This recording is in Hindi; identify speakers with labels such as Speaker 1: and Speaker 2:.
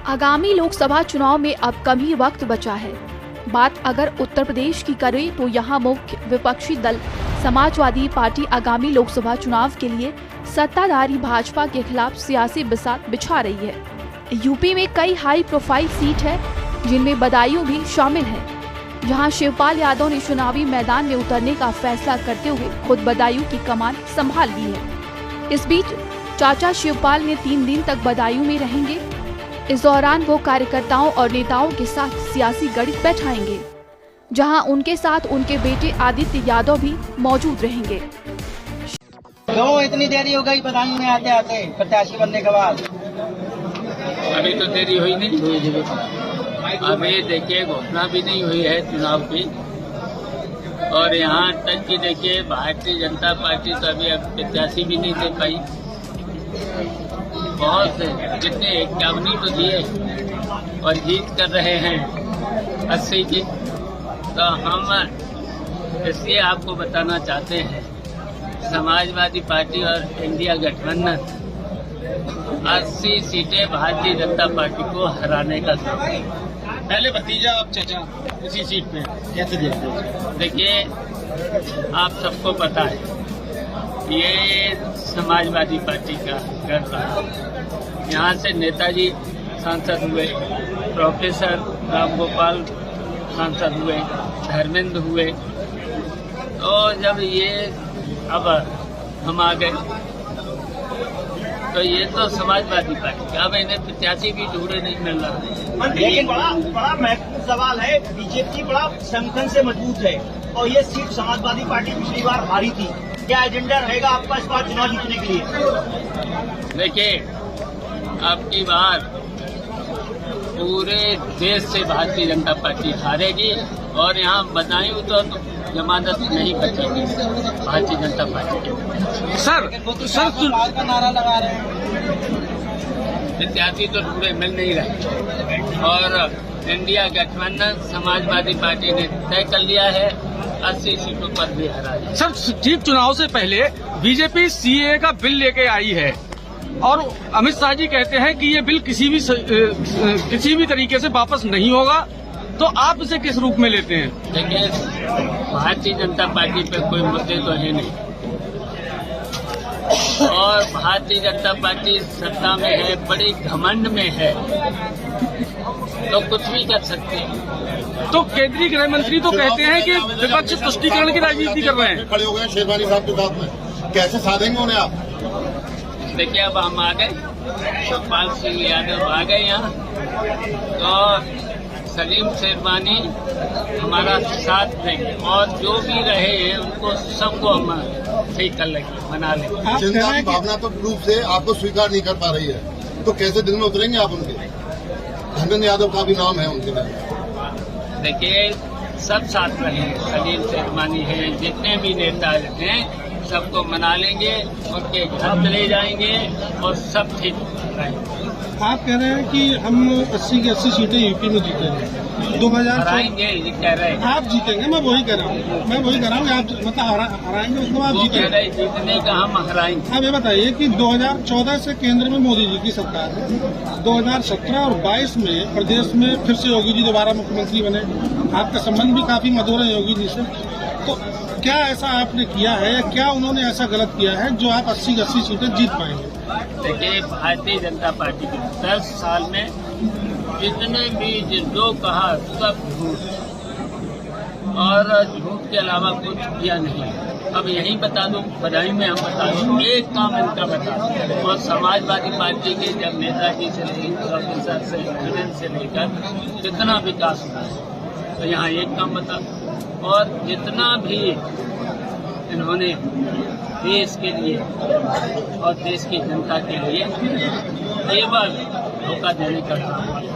Speaker 1: आगामी लोकसभा चुनाव में अब कम ही वक्त बचा है। बात अगर उत्तर प्रदेश की करें तो यहाँ मुख्य विपक्षी दल समाजवादी पार्टी आगामी लोकसभा चुनाव के लिए सत्ताधारी भाजपा के खिलाफ सियासी बिसात बिछा रही है। यूपी में कई हाई प्रोफाइल सीट है जिनमें बदायूं भी शामिल है, जहां शिवपाल यादव ने चुनावी मैदान में उतरने का फैसला करते हुए खुद बदायूं की कमान संभाल ली है। इस बीच चाचा शिवपाल ने 3 दिन तक बदायूं में रहेंगे। इस दौरान वो कार्यकर्ताओं और नेताओं के साथ सियासी गणित बैठाएंगे, जहां उनके साथ उनके बेटे आदित्य यादव भी मौजूद रहेंगे।
Speaker 2: क्यों इतनी देरी हो गई बदायूं में आते आते प्रत्याशी बनने के बाद?
Speaker 3: अभी तो देरी हुई नहीं, अभी देखिए घोषणा भी नहीं हुई है चुनाव की, और यहाँ तक कि देखिए भारतीय जनता पार्टी तो अभी अब प्रत्याशी भी नहीं दे पाई। बहुत से जितने 51 तो दिए और जीत कर रहे हैं 80 की, तो हम इसलिए आपको बताना चाहते हैं समाजवादी पार्टी और इंडिया गठबंधन 80 सीटें भारतीय जनता पार्टी को हराने का काम है।
Speaker 4: पहले भतीजा आप चाचा इसी सीट पे कैसे देखते हैं?
Speaker 3: देखिए आप सबको पता है ये समाजवादी पार्टी का गढ़ रहा। यहाँ से नेताजी सांसद हुए, प्रोफेसर रामगोपाल सांसद हुए, धर्मेंद्र हुए, तो जब ये अब हम आ गए तो ये तो समाजवादी पार्टी, अब इन्हें प्रत्याशी भी ढूंढे नहीं मिल रहा।
Speaker 2: लेकिन बड़ा महत्वपूर्ण सवाल है, बीजेपी बड़ा संगठन से मजबूत है और ये सीट समाजवादी पार्टी पिछली बार हारी थी। क्या एजेंडा रहेगा आपका इस बार चुनाव जीतने के लिए?
Speaker 3: देखिए अब की बार पूरे देश से भारतीय जनता पार्टी हारेगी और यहाँ बदायूं तो जमानत नहीं बचेगी भारतीय जनता पार्टी के।
Speaker 4: सर
Speaker 2: चुनाव का नारा लगा रहे हैं,
Speaker 3: प्रत्याशी तो ढूंढे मिल नहीं रहे और इंडिया गठबंधन समाजवादी पार्टी ने तय कर लिया है 80 सीटों पर भी हरा है।
Speaker 4: सर ठीक चुनाव से पहले बीजेपी सीएए का बिल लेके आई है और अमित शाह जी कहते हैं कि ये बिल किसी भी तरीके से वापस नहीं होगा, तो आप इसे किस रूप में लेते हैं?
Speaker 3: देखिए भारतीय जनता पार्टी पे कोई मुद्दे तो है नहीं और भारतीय जनता पार्टी सत्ता में है, बड़ी घमंड में है, तो कुछ भी कर सकते हैं।
Speaker 4: तो केंद्रीय गृह मंत्री तो कहते हैं कि विपक्ष तुष्टीकरण की राजनीति कर रहे हैं।
Speaker 5: खड़े हो गए शेरवानी साहब के साथ में, कैसे साधेंगे उन्हें आप?
Speaker 3: देखिए अब हम आ गए, शिवपाल सिंह यादव आ गए यहाँ, तो सलीम शेरवानी हमारा साथ देंगे और जो भी रहे हैं उनको सबको हम ठीक कर लेंगे, बना लेंगे।
Speaker 5: चिंता की भावना तो रूप से आपको स्वीकार नहीं कर पा रही है, तो कैसे दिल में उतरेंगे आप उनके? धर्मेंद्र यादव का भी नाम है उनके में।
Speaker 3: देखिए सब साथ रहे, सलीम शेरवानी है, जितने भी नेता हैं सबको मना लेंगे, उनके घर चले जाएंगे और सब ठीक रहेंगे।
Speaker 6: आप कह रहे हैं कि हम 80 की 80 सीटें यूपी में जीतेंगे 2000
Speaker 3: हराएंगे, ये कह रहे हैं।
Speaker 6: आप जीतेंगे, मैं वही कह रहा हूँ आप मतलब हराएंगे, मतलब आप जीतेंगे।
Speaker 3: जीतने का हम हराएंगे।
Speaker 6: आप ये बताइए कि 2014 से केंद्र में मोदी जी की सरकार है, 2017 और 22 में प्रदेश में फिर से योगी जी दोबारा मुख्यमंत्री बने। आपका संबंध भी काफी मधुर है योगी जी से, तो क्या ऐसा आपने किया है या क्या उन्होंने ऐसा गलत किया है जो आप 80 की 80 सीटें जीत पाएंगे?
Speaker 3: देखिए भारतीय जनता पार्टी के 10 साल में जितने भी जो कहा सब झूठ और झूठ के अलावा कुछ किया नहीं। अब यही बता दूं, बधाई में हम बता दूं, एक काम इनका बता दूं, और समाजवादी पार्टी के जब नेताजी से लेकर प्रोफेसर से विजन से लेकर कितना विकास हुआ है, तो यहाँ एक काम बता दूं। और जितना भी इन्होंने देश के लिए और देश की जनता के लिए केवल धोखा देने का काम